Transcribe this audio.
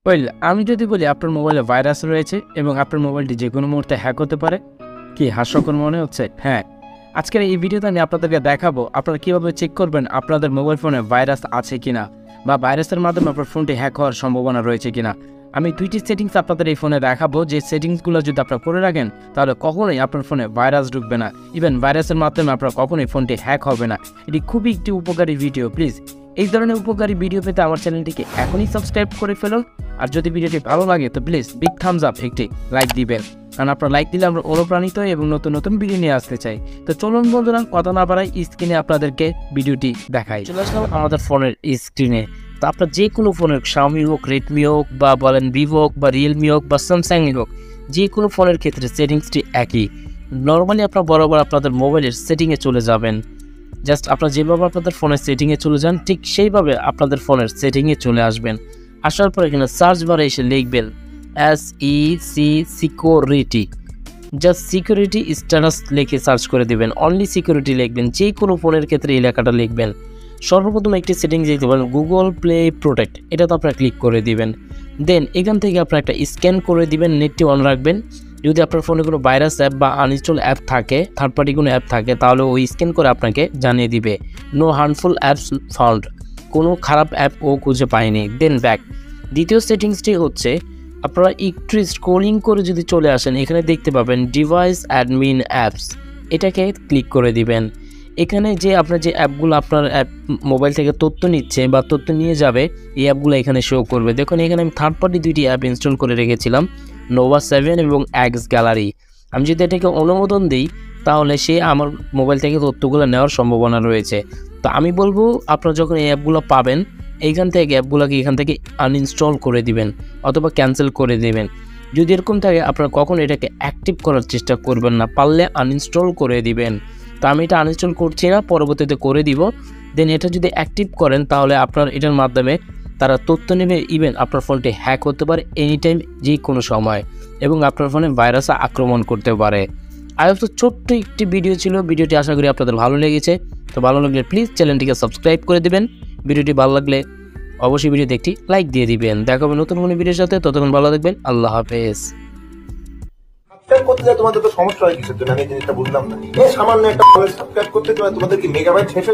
Well, আমি যদি বলি আপনার মোবাইলে ভাইরাস রয়েছে এবং আপনার মোবাইলটি যে কোনো মুহূর্তে হ্যাক হতে পারে, কি হাস্যকর মনে হচ্ছে? হ্যাঁ, আজকের এই ভিডিওতে আমি আপনাদেরকে দেখাবো আপনারা কীভাবে চেক করবেন আপনাদের মোবাইল ফোনে ভাইরাস আছে কিনা বা ভাইরাসের মাধ্যমে আপনার ফোনটি হ্যাক হওয়ার সম্ভাবনা রয়েছে কিনা। আমি দুইটি সেটিংস আপনাদের এই ফোনে দেখাবো, যে সেটিংসগুলো যদি আপনারা করে রাখেন তাহলে কখনোই আপনার ফোনে ভাইরাস ঢুকবে না, ইভেন ভাইরাসের মাধ্যমে আপনার কখনোই ফোনটি হ্যাক হবে না। এটি খুবই একটি উপকারী ভিডিও। প্লিজ এই ধরনের উপকারী ভিডিও পেতে আমার চ্যানেলটিকে এখনই সাবস্ক্রাইব করে ফেলুন। আর যদি ভিডিওটি ভালো লাগে তো প্লিজ বিগ থামস আপ একটি লাইক দিবেন, কারণ আপনার লাইক দিলে আমরা অনুপ্রাণিত এবং নতুন নতুন ভিডিও নিয়ে আসতে চাই। তো চলুন বন্ধুরা, কথা না বাড়াই স্ক্রিনে আপনাদেরকে ভিডিওটি দেখাই। চলে আসলাম আমাদের ফোনের স্ক্রিনে। তো আপনার যে কোনো ফোনের, শাওমি হোক, রেডমি হোক, বা বলেন ভিভো হোক, বা রিয়েলমি হোক, বা স্যামসাং হোক, যে কোনো ফোনের ক্ষেত্রে সেটিংসটি একই। নর্মালি আপনার বরাবর আপনাদের মোবাইলের সেটিংয়ে চলে যাবেন। জাস্ট আপনারা যেভাবে আপনাদের ফোনের সেটিংয়ে চলে যান, ঠিক সেইভাবে আপনাদের ফোনের সেটিংয়ে চলে আসবেন। আসার পর এখানে সার্চ বারে এসে লিখবেন সিকিউরিটি। জাস্ট সিকিউরিটি স্ট্যাটাস লিখে সার্চ করে দেবেন। অনলি সিকিউরিটি লিখবেন, যে কোনো ফোনের ক্ষেত্রে এই লেখাটা লিখবেন। সর্বপ্রথম একটি সেটিংস দিতে পারেন গুগল প্লে প্রোটেক্ট, এটা তো আপনারা ক্লিক করে দিবেন। দেন এখান থেকে আপনারা একটা স্ক্যান করে দিবেন, নেটটি অন রাখবেন। যদি আপনার ফোনে কোনো ভাইরাস অ্যাপ বা আনইনস্টল অ্যাপ থাকে, থার্ড পার্টি কোনো অ্যাপ থাকে, তাহলে ওই স্ক্যান করে আপনাকে জানিয়ে দিবে নো হার্মফুল অ্যাপস ফাউন্ড, কোনো খারাপ অ্যাপ ও খুঁজে পায়নি। Then back. দ্বিতীয় সেটিংসটি হচ্ছে আপনারা একটু স্ক্রলিং করে যদি চলে আসেন, এখানে দেখতে পাবেন ডিভাইস অ্যাডমিন অ্যাপস, এটাকে ক্লিক করে দিবেন। এখানে যে আপনার যে অ্যাপগুলো আপনার মোবাইল থেকে তথ্য নিচ্ছে বা তথ্য নিয়ে যাবে, এই অ্যাপগুলো এখানে শো করবে। দেখুন এখানে আমি থার্ড পার্টি দুইটি অ্যাপ ইনস্টল করে রেখেছিলাম, নোভা 7 এবং এক্স গ্যালারি। আমি যদি এটাকে অনুমোদন দিই তাহলে সে আমার মোবাইল থেকে তথ্যগুলো নেওয়ার সম্ভাবনা রয়েছে। তো আমি বলবো আপনারা যখন এই অ্যাপগুলো পাবেন, এইখান থেকে অ্যাপগুলোকে এখান থেকে আনইনস্টল করে দিবেন অথবা ক্যান্সেল করে দেবেন। যদি এরকম থাকে আপনারা কখন এটাকে অ্যাক্টিভ করার চেষ্টা করবেন না, পারলে আনইনস্টল করে দিবেন। তো আমি এটা আনইনস্টল করছি না, পরবর্তীতে করে দিব। দেন এটা যদি অ্যাক্টিভ করেন তাহলে আপনার এটার মাধ্যমে তারা তথ্য নেবে, ইভেন আপনার ফোনটি হ্যাক হতে পারে এনি টাইম, যে কোনো সময়, এবং আপনার ফোনে ভাইরাস আক্রমণ করতে পারে। তো ছোট্ট একটি ভিডিও ছিল, ভিডিওটি আশা করি আপনাদের ভালো লেগেছে। তো ভালো লাগলে প্লিজ চ্যানেলটিকে সাবস্ক্রাইব করে দিবেন। ভিডিওটি ভালো লাগলে অবশ্যই ভিডিওতে একটি লাইক দিয়ে দিবেন। দেখা হবে নতুন কোনো ভিডিওর সাথে, ততক্ষণ ভালো থাকবেন। আল্লাহ হাফেজ। সাবস্ক্রাইব করতে যায় তোমাদের তো সমস্যা হয় কিসের জন্য আমি জিনিসটা বুঝলাম না। সামান্য একটা সাবস্ক্রাইব করতে তোমাদের কি মেগাবাইট শেষ